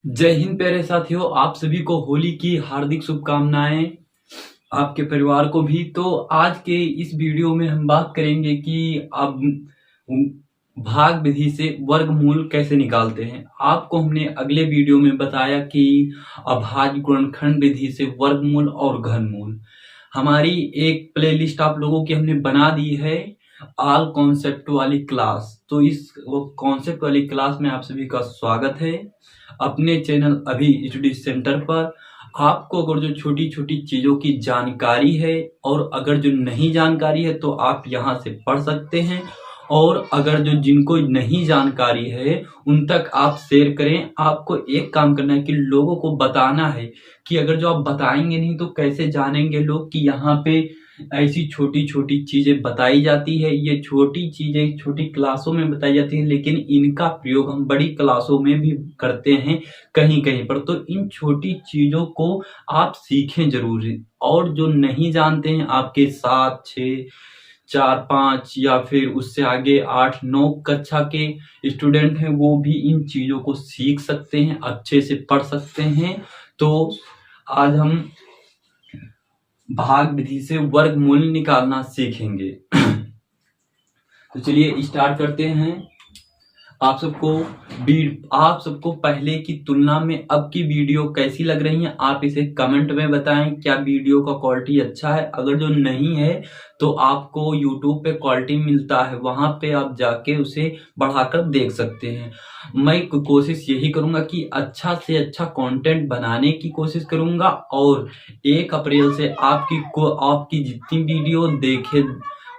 जय हिंद प्यारे साथियों, आप सभी को होली की हार्दिक शुभकामनाएं। आपके परिवार को भी। तो आज के इस वीडियो में हम बात करेंगे कि अब भाग विधि से वर्गमूल कैसे निकालते हैं। आपको हमने अगले वीडियो में बताया कि अभाज्य गुणनखंड विधि से वर्गमूल और घनमूल। हमारी एक प्लेलिस्ट आप लोगों की हमने बना दी है, ऑल कॉन्सेप्ट वाली क्लास। तो इस कॉन्सेप्ट वाली क्लास में आप सभी का स्वागत है अपने चैनल अभी स्टडी सेंटर पर। आपको अगर जो छोटी छोटी चीजों की जानकारी है और अगर जो नहीं जानकारी है तो आप यहाँ से पढ़ सकते हैं, और अगर जो जिनको नहीं जानकारी है उन तक आप शेयर करें। आपको एक काम करना है कि लोगों को बताना है कि अगर जो आप बताएंगे नहीं तो कैसे जानेंगे लोग कि यहाँ पे ऐसी छोटी छोटी चीजें बताई जाती है। ये छोटी चीजें छोटी क्लासों में बताई जाती है, लेकिन इनका प्रयोग हम बड़ी क्लासों में भी करते हैं कहीं कहीं पर। तो इन छोटी चीजों को आप सीखें जरूर, और जो नहीं जानते हैं आपके 7, 6, 4, 5 या फिर उससे आगे 8, 9 कक्षा के स्टूडेंट हैं, वो भी इन चीजों को सीख सकते हैं, अच्छे से पढ़ सकते हैं। तो आज हम भाग विधि से वर्गमूल निकालना सीखेंगे। तो चलिए स्टार्ट करते हैं। आप सबको पहले की तुलना में अब की वीडियो कैसी लग रही है, आप इसे कमेंट में बताएं। क्या वीडियो का क्वालिटी अच्छा है? अगर जो नहीं है तो आपको YouTube पे क्वालिटी मिलता है, वहां पे आप जाके उसे बढ़ाकर देख सकते हैं। मैं कोशिश यही करूंगा कि अच्छा से अच्छा कंटेंट बनाने की कोशिश करूंगा, और 1 अप्रैल से आपकी जितनी वीडियो देखे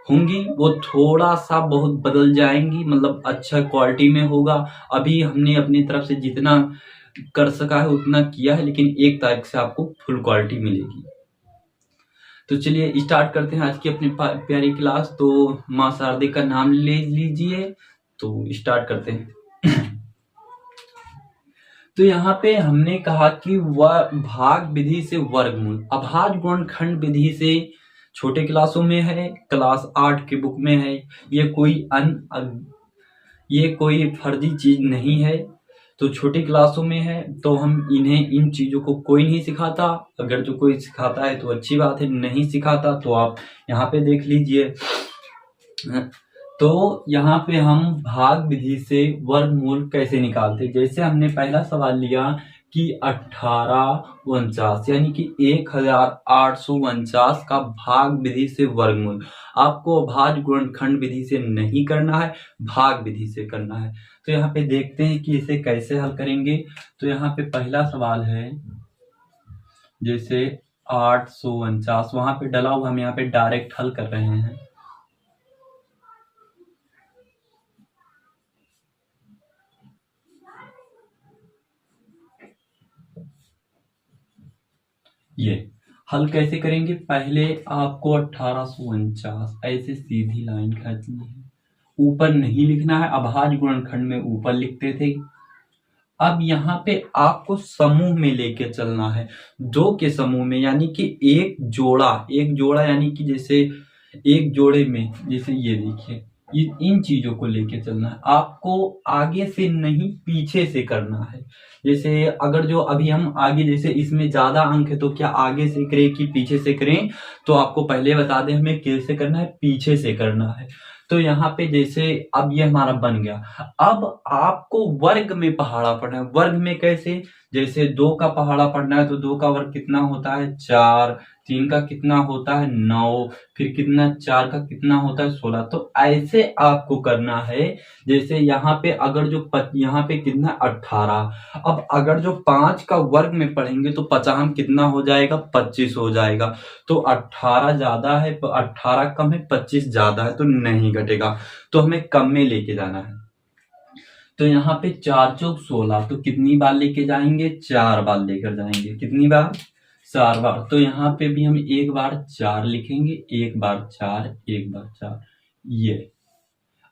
होंगी वो थोड़ा सा बहुत बदल जाएंगी, मतलब अच्छा क्वालिटी में होगा। अभी हमने अपनी तरफ से जितना कर सका है उतना किया है, लेकिन 1 तारीख से आपको फुल क्वालिटी मिलेगी। तो चलिए स्टार्ट करते हैं आज की अपनी प्यारी क्लास। तो माँ शारदे का नाम ले लीजिए, तो स्टार्ट करते हैं। तो यहाँ पे हमने कहा कि भाग विधि से वर्गमूल अभाज्य गुणनखंड विधि से छोटे क्लासों में है, क्लास 8 की बुक में है। ये कोई फर्जी चीज नहीं है, तो छोटी क्लासों में है। तो हम इन चीजों को कोई नहीं सिखाता। अगर जो कोई सिखाता है तो अच्छी बात है, नहीं सिखाता तो आप यहाँ पे देख लीजिए। तो यहाँ पे हम भाग विधि से वर्गमूल कैसे निकालते। जैसे हमने पहला सवाल लिया कि 1849 यानी कि 1849 का भाग विधि से वर्गमूल। आपको अभाज्य गुणनखंड विधि से नहीं करना है, भाग विधि से करना है। तो यहाँ पे देखते हैं कि इसे कैसे हल करेंगे। तो यहाँ पे पहला सवाल है, जैसे 849 वहां पे डला हुआ, हम यहाँ पे डायरेक्ट हल कर रहे हैं। ये हल कैसे करेंगे, पहले आपको 1849 ऐसे सीधी लाइन खींचनी है, ऊपर नहीं लिखना है। अभाज्य गुणनखंड में ऊपर लिखते थे। अब यहाँ पे आपको समूह में लेके चलना है, 2 के समूह में, यानी कि एक जोड़ा यानी कि जैसे एक जोड़े में, जैसे ये देखिए, इन चीजों को लेके चलना है। आपको आगे से नहीं पीछे से करना है। जैसे अगर जो अभी हम आगे, जैसे इसमें ज्यादा अंक है तो क्या आगे से करें कि पीछे से करें, तो आपको पहले बता दें हमें कैसे करना है, पीछे से करना है। तो यहाँ पे जैसे अब ये हमारा बन गया। अब आपको वर्ग में पहाड़ा पढ़ना है। वर्ग में कैसे, जैसे 2 का पहाड़ा पढ़ना है तो 2 का वर्ग कितना होता है 4, 3 का कितना होता है 9, फिर कितना 4 का कितना होता है 16। तो ऐसे आपको करना है। जैसे यहाँ पे अगर जो यहाँ पे कितना 18, अब अगर जो 5 का वर्ग में पढ़ेंगे तो 50 कितना हो जाएगा 25 हो जाएगा। तो 18 ज्यादा है, 18 कम है, 25 ज्यादा है, तो नहीं घटेगा, तो हमें कम में लेके जाना है। तो यहाँ पे 4 चौक 16, तो कितनी बार लेके जाएंगे 4 बार लेकर जाएंगे। कितनी बार 4 बार। तो यहाँ पे भी हम 1 बार 4 लिखेंगे, 1 बार 4, 1 बार 4। ये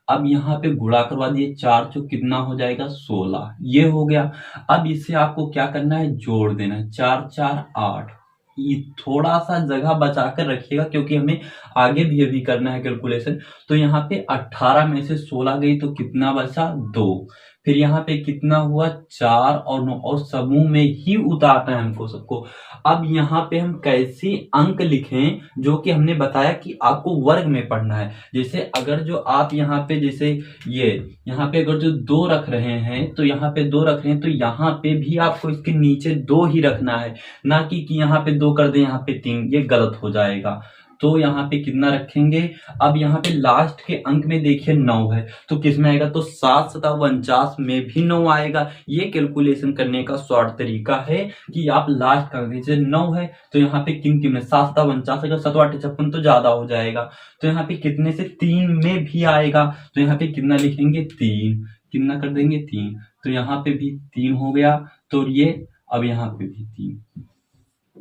अब यहाँ पे गुणा करवा दिए, 4 चौक कितना हो जाएगा 16, ये हो गया। अब इसे आपको क्या करना है, जोड़ देना है। 4 4 8। ये थोड़ा सा जगह बचा कर रखिएगा क्योंकि हमें आगे भी अभी करना है कैलकुलेशन। तो यहाँ पे 18 में से 16 गई तो कितना बचा 2, फिर यहाँ पे कितना हुआ 4 और 9, और समूह में ही उतारना है हमको सबको। अब यहाँ पे हम कैसे अंक लिखें, जो कि हमने बताया कि आपको वर्ग में पढ़ना है। जैसे अगर जो आप यहाँ पे जैसे ये यहाँ पे अगर जो 2 रख रहे हैं तो यहाँ पे 2 रख रहे हैं, तो यहाँ पे भी आपको इसके नीचे 2 ही रखना है, ना कि यहाँ पे 2 कर दें यहाँ पे 3, ये गलत हो जाएगा। तो यहाँ पे कितना रखेंगे। अब यहाँ पे लास्ट के अंक में देखिए 9 है, तो किस में आएगा, तो 7 सता 49 में भी 9 आएगा। ये कैलकुलेशन करने का शॉर्ट तरीका है कि आप लास्ट कर दीजिए 9 है, तो यहाँ पे किन में 7 सता 49 है, 7 8 56 तो ज्यादा हो जाएगा, तो यहाँ पे कितने से 3 में भी आएगा, तो यहाँ पे कितना लिखेंगे 3, कितना कर देंगे 3, तो यहाँ पे भी 3 हो गया। तो ये अब यहाँ पे भी 3,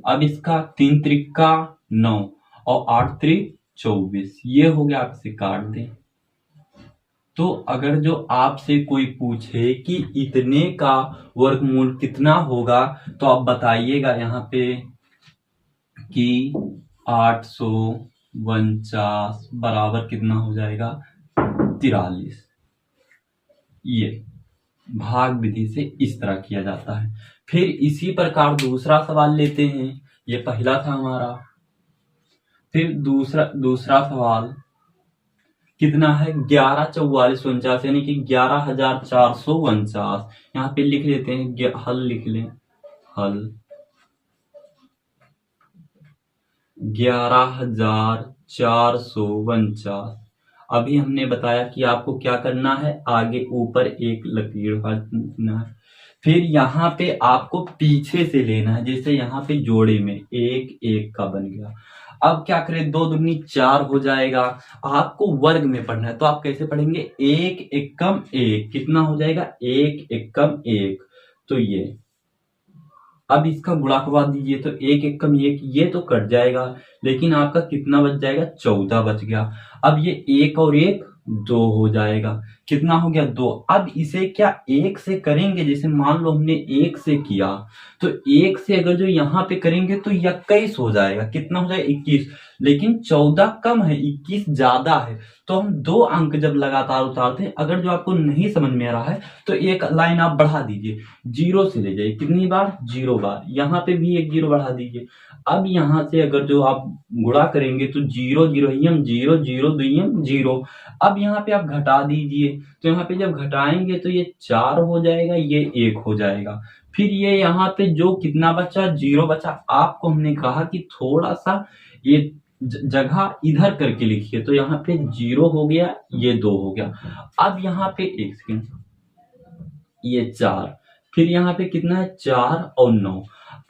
अब इसका 3 त्रिका 9 और 8 त्रिक 24, ये हो गया, आप इसे काट दें। तो अगर जो आपसे कोई पूछे कि इतने का वर्गमूल कितना होगा, तो आप बताइएगा यहाँ पे कि 849 बराबर कितना हो जाएगा 43। ये भाग विधि से इस तरह किया जाता है। फिर इसी प्रकार दूसरा सवाल लेते हैं, ये पहला था हमारा। फिर दूसरा सवाल कितना है 114449, यानी कि 11,449। यहाँ पे लिख लेते हैं, हल लिख लें, हल 11,449। अभी हमने बताया कि आपको क्या करना है, आगे ऊपर एक लकीर खींचना है, फिर यहाँ पे आपको पीछे से लेना है। जैसे यहाँ पे जोड़े में 1 1 का बन गया, अब क्या करें, 2 दूनी 4 हो जाएगा। आपको वर्ग में पढ़ना है, तो आप कैसे पढ़ेंगे, 1 एकम 1 कितना हो जाएगा, 1 एकम 1, तो ये अब इसका गुणा करवा दीजिए, तो 1 एकम 1, ये तो कट जाएगा, लेकिन आपका कितना बच जाएगा, 14 बच गया। अब ये 1 और 1 2 हो जाएगा, कितना हो गया 2। अब इसे क्या 1 से करेंगे, जैसे मान लो हमने 1 से किया, तो 1 से अगर जो यहाँ पे करेंगे तो 21 हो जाएगा, कितना हो जाएगा 21, लेकिन 14 कम है 21 ज्यादा है। तो हम 2 अंक जब लगातार उतारते हैं, अगर जो आपको नहीं समझ में आ रहा है तो एक लाइन आप बढ़ा दीजिए, 0 से ले जाइए, कितनी बार 0 बार, यहाँ पे भी एक 0 बढ़ा दीजिए। अब यहाँ से अगर जो आप गुणा करेंगे तो 0 0 0 0 0 0। अब यहाँ पे आप घटा दीजिए, तो यहाँ पे जब घटाएंगे तो ये 4 हो जाएगा, ये 1 हो जाएगा। फिर ये यहाँ पे जो कितना बचा, 0 बचा। आपको हमने कहा कि थोड़ा सा ये जगह इधर करके लिखिए, तो यहाँ पे 0 हो गया, ये 2 हो गया। अब यहाँ पे एक सेकंड, ये 4, फिर यहाँ पे कितना है 4 और 9।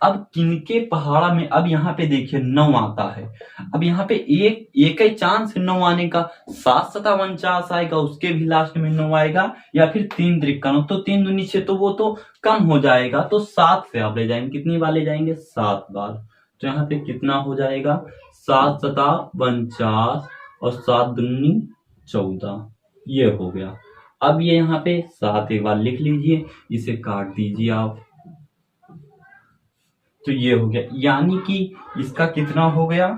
अब किनके पहाड़ा में, अब यहाँ पे देखिए 9 आता है, अब यहाँ पे एक ही चांस है 9 आने का, 7 सता 49 आएगा, उसके भी लास्ट में 9 आएगा, या फिर 3 त्रिक 9, तो 3 दूनी 6, तो वो तो कम हो जाएगा, तो 7 से आप ले जाएंगे, कितनी बार ले जाएंगे 7 बार। तो यहाँ पे कितना हो जाएगा 7 सता 49 और 7 दूनी 14, ये हो गया। अब ये यहाँ पे 7 एक बार लिख लीजिए, इसे काट दीजिए आप, तो ये हो गया, यानी कि इसका कितना हो गया,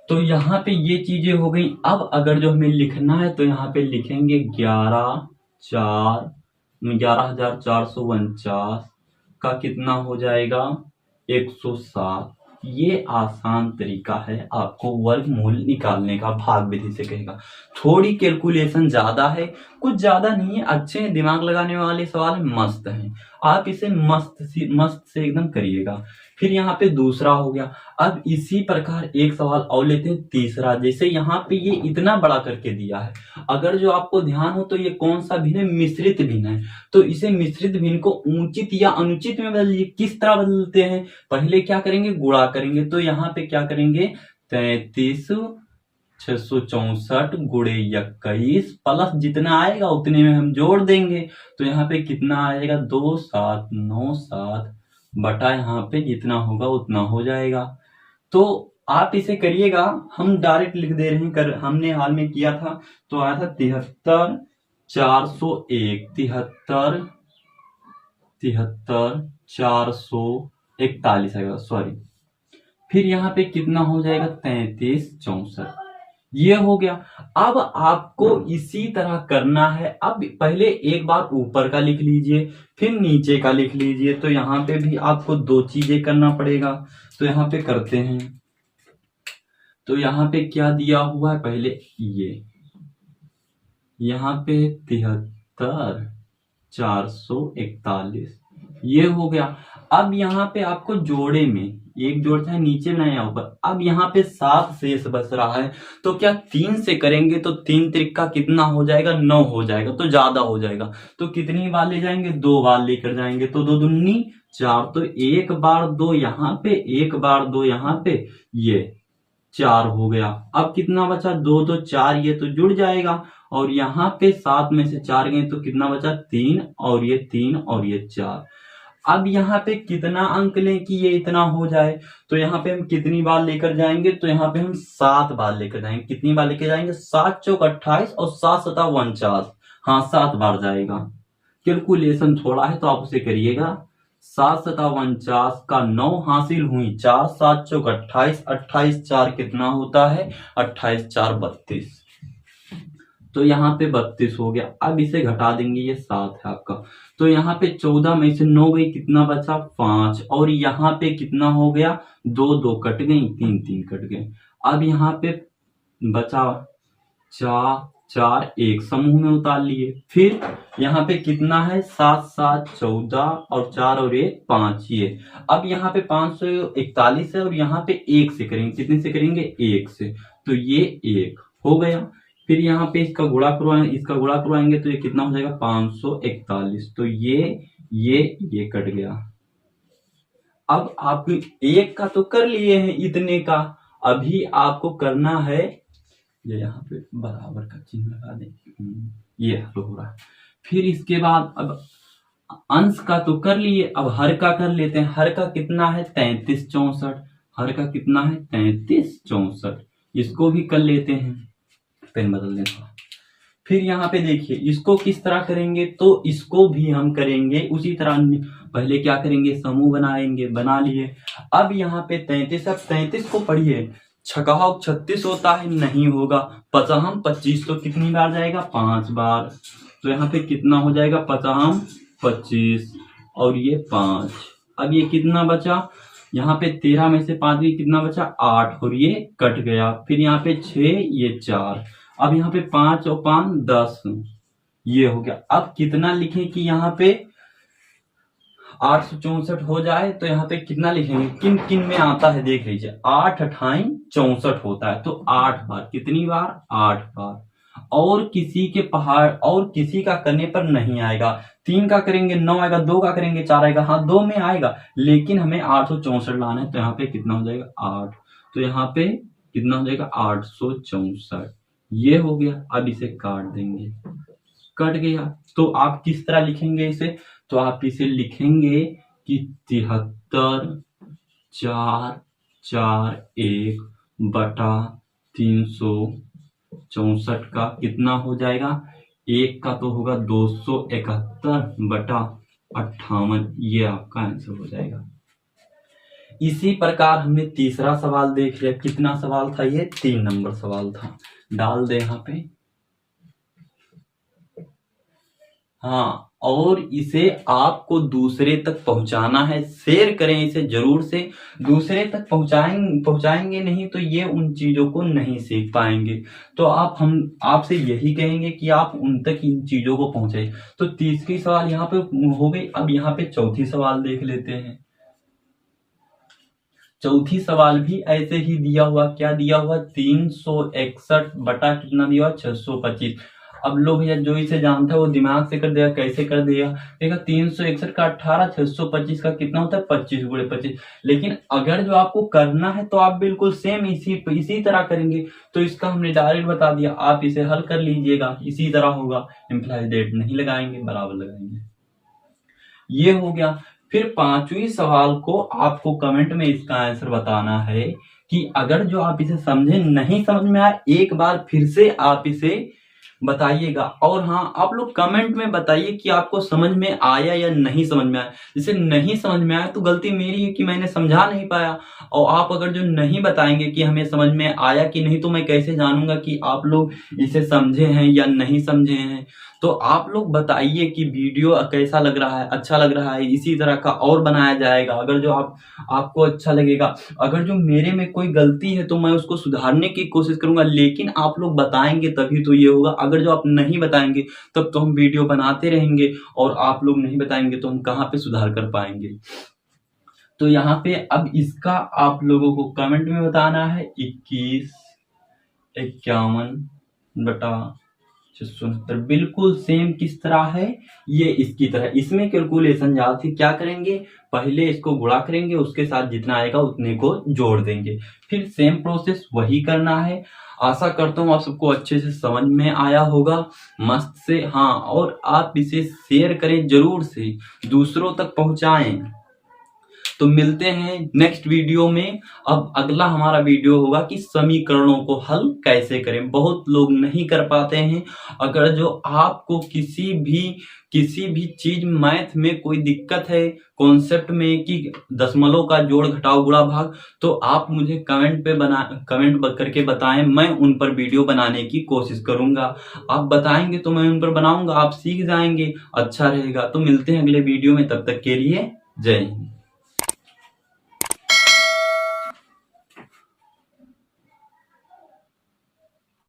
तो यहाँ पे ये चीजें हो गई। अब अगर जो हमें लिखना है तो यहाँ पे लिखेंगे 11,449 का कितना हो जाएगा 107। ये आसान तरीका है आपको वर्गमूल निकालने का, भाग विधि से कहेगा। थोड़ी कैलकुलेशन ज्यादा है, कुछ ज्यादा नहीं है, अच्छे हैं, दिमाग लगाने वाले सवाल मस्त हैं, आप इसे मस्त से एकदम करिएगा। फिर यहाँ पे दूसरा हो गया। अब इसी प्रकार एक सवाल और लेते हैं, तीसरा। जैसे यहाँ पे ये इतना बड़ा करके दिया है, अगर जो आपको ध्यान हो तो ये कौन सा भिन्न है, मिश्रित भिन्न है, तो इसे मिश्रित भिन्न को ऊंचित या अनुचित में बदलिए। किस तरह बदलते हैं, पहले क्या करेंगे, गुणा करेंगे, तो यहाँ पे क्या करेंगे 33,664 गुणे 21 प्लस जितना आएगा उतने में हम जोड़ देंगे, तो यहाँ पे कितना आएगा 2797 बटा यहाँ पे जितना होगा उतना हो जाएगा। तो आप इसे करिएगा, हम डायरेक्ट लिख दे रहे हैं, हमने हाल में किया था तो आया था 73,401, 73,441 आएगा, सॉरी। फिर यहाँ पे कितना हो जाएगा 33,64, ये हो गया। अब आपको इसी तरह करना है। अब पहले एक बार ऊपर का लिख लीजिए, फिर नीचे का लिख लीजिए। तो यहाँ पे भी आपको दो चीजें करना पड़ेगा। तो यहाँ पे करते हैं। तो यहाँ पे क्या दिया हुआ है, पहले ये यहाँ पे 73,441 ये हो गया। अब यहाँ पे आपको जोड़े में एक जोड़ चाहे नीचे बनाए या ऊपर। अब यहाँ पे 7 शेष बच रहा है। तो क्या 3 से करेंगे तो 3 त्रिका कितना हो जाएगा, 9 हो जाएगा। तो ज्यादा हो जाएगा। तो कितनी बार ले जाएंगे, 2 बार लेकर जाएंगे। तो 2 दूनी 4। तो एक बार 2 यहाँ पे, एक बार 2 यहाँ पे, ये 4 हो गया। अब कितना बचा, 2 2 4, ये तो जुड़ जाएगा। और यहाँ पे 7 में से 4 गए तो कितना बचा, 3, और ये 3 और ये 4। अब यहाँ पे कितना अंक लें कि ये इतना हो जाए। तो यहाँ पे हम कितनी बार लेकर जाएंगे, तो यहाँ पे हम 7 बार लेकर जाएंगे। कितनी बार लेकर जाएंगे, 7 चौक 28 और 7 सता 49। हाँ, 7 बार जाएगा। कैलकुलेशन थोड़ा है तो आप उसे करिएगा। 7 सता 49 का 9 हासिल हुई 4, 7 चौक 28, 28 4 कितना होता है, 28 4 32। तो यहाँ पे 32 हो गया। अब इसे घटा देंगे, ये 7 है आपका। तो यहाँ पे 14 में से 9 गई, कितना बचा, 5। और यहाँ पे कितना हो गया, 2 2 कट गई, 3 3 कट गए। अब यहाँ पे बचा 4 4 1 समूह में उतार लिए। फिर यहाँ पे कितना है, 7 7 14 और 4 और 1 5 ये। अब यहाँ पे 541 है और यहाँ पे 1 से करेंगे। कितने से करेंगे, 1 से। तो ये 1 हो गया। फिर यहाँ पे इसका गुणा करवाएंगे तो ये कितना हो जाएगा, 541। तो ये कट गया। अब आप एक का तो कर लिए हैं इतने का, अभी आपको करना है, ये यहाँ पे बराबर का चिन्ह लगा दें, ये हल हो रहा है। फिर इसके बाद अब अंश का तो कर लिए, अब हर का कर लेते हैं। हर का कितना है, 33 64। हर का कितना है, 33 64। इसको भी कर लेते हैं, पेन बदल दें थोड़ा। फिर यहाँ पे देखिए इसको किस तरह करेंगे, तो इसको भी हम करेंगे उसी तरह। पहले क्या करेंगे, समूह बनाएंगे, बना लिए। अब यहाँ पे 33, अब 33 को पढ़िए, छकाव 36 होता है, नहीं होगा। पचहम 25 तो कितनी बार जाएगा, 5 बार। तो यहाँ पे कितना हो जाएगा, पचहम 25 और ये 5। अब ये कितना बचा, यहाँ पे 13 में से 5 गई, कितना बचा, 8 और ये कट गया। फिर यहाँ पे 6, ये 4। अब यहाँ पे 5 और 5 10, ये हो गया। अब कितना लिखें कि यहाँ पे 864 हो जाए। तो यहाँ पे कितना लिखेंगे, किन किन में आता है देख लीजिए, 8 28 64 होता है। तो 8 बार, कितनी बार, 8 बार। और किसी के पहाड़ और किसी का करने पर नहीं आएगा। 3 का करेंगे 9 आएगा, 2 का करेंगे 4 आएगा। हाँ, 2 में आएगा, लेकिन हमें 864 लाना है। तो यहाँ पे कितना हो जाएगा, 8। तो यहाँ पे कितना हो जाएगा, 864। ये हो गया। अब इसे काट देंगे, कट गया। तो आप किस तरह लिखेंगे इसे, तो आप इसे लिखेंगे कि 73 4 4 1 बटा 364 का कितना हो जाएगा, 1 का तो होगा 271 बटा 58। ये आपका आंसर हो जाएगा। इसी प्रकार हमने तीसरा सवाल देख लिया। कितना सवाल था ये, 3 नंबर सवाल था। डाल दे यहाँ पे। हाँ, और इसे आपको दूसरे तक पहुंचाना है। शेयर करें इसे जरूर से। दूसरे तक पहुंचाएंगे नहीं तो ये उन चीजों को नहीं सीख पाएंगे। तो हम आपसे यही कहेंगे कि आप उन तक इन चीजों को पहुंचाइए। तो तीसरी सवाल यहाँ पे हो गई। अब यहाँ पे चौथी सवाल देख लेते हैं। चौथी सवाल भी ऐसे ही दिया हुआ। क्या दिया हुआ, 361 बटा कितना दिया हुआ, 625। अब लोग भैया जो इसे जानता है वो दिमाग से कर देगा। कैसे कर देगा, देखा 361 का 18, 625 का कितना होता है, 25 गुणे 25। लेकिन अगर जो आपको करना है तो आप बिल्कुल सेम इसी तरह करेंगे। तो इसका हमने डायरेक्ट बता दिया, आप इसे हल कर लीजिएगा, इसी तरह होगा। इम्प्लाई दैट नहीं लगाएंगे, बराबर लगाएंगे। ये हो गया। फिर 5वीं सवाल को आपको कमेंट में इसका आंसर बताना है कि अगर जो आप इसे समझे, नहीं समझ में आया, एक बार फिर से आप इसे बताइएगा। और हाँ, आप लोग कमेंट में बताइए कि आपको समझ में आया या नहीं समझ में आया। जैसे नहीं समझ में आया तो गलती मेरी है कि मैंने समझा नहीं पाया, और आप अगर जो नहीं बताएंगे कि हमें समझ में आया कि नहीं, तो मैं कैसे जानूंगा कि आप लोग इसे समझे हैं या नहीं समझे हैं। तो आप लोग बताइए कि वीडियो कैसा लग रहा है, अच्छा लग रहा है, इसी तरह का और बनाया जाएगा। अगर जो आपको अच्छा लगेगा, अगर जो मेरे में कोई गलती है तो मैं उसको सुधारने की कोशिश करूंगा, लेकिन आप लोग बताएंगे तभी तो ये होगा। अगर जो आप नहीं बताएंगे तब तो हम वीडियो बनाते रहेंगे, और आप लोग नहीं बताएंगे तो हम कहाँ पे सुधार कर पाएंगे। तो यहाँ पे अब इसका आप लोगों को कमेंट में बताना है 2151/669, बिल्कुल सेम किस तरह है, ये इसकी तरह। इसमें कैलकुलेशन ज्यादा थी, क्या करेंगे, पहले इसको गुणा करेंगे, उसके साथ जितना आएगा उतने को जोड़ देंगे, फिर सेम प्रोसेस वही करना है। आशा करता हूँ आप सबको अच्छे से समझ में आया होगा, मस्त से। हाँ, और आप इसे शेयर करें जरूर से, दूसरों तक पहुंचाएं। तो मिलते हैं नेक्स्ट वीडियो में। अब अगला हमारा वीडियो होगा कि समीकरणों को हल कैसे करें। बहुत लोग नहीं कर पाते हैं। अगर जो आपको किसी भी चीज मैथ में कोई दिक्कत है, कॉन्सेप्ट में कि दशमलव का जोड़ घटाव गुणा भाग, तो आप मुझे कमेंट करके बताएं, मैं उन पर वीडियो बनाने की कोशिश करूंगा। आप बताएंगे तो मैं उन पर बनाऊंगा, आप सीख जाएंगे, अच्छा रहेगा। तो मिलते हैं अगले वीडियो में, तब तक के लिए जय हिंद।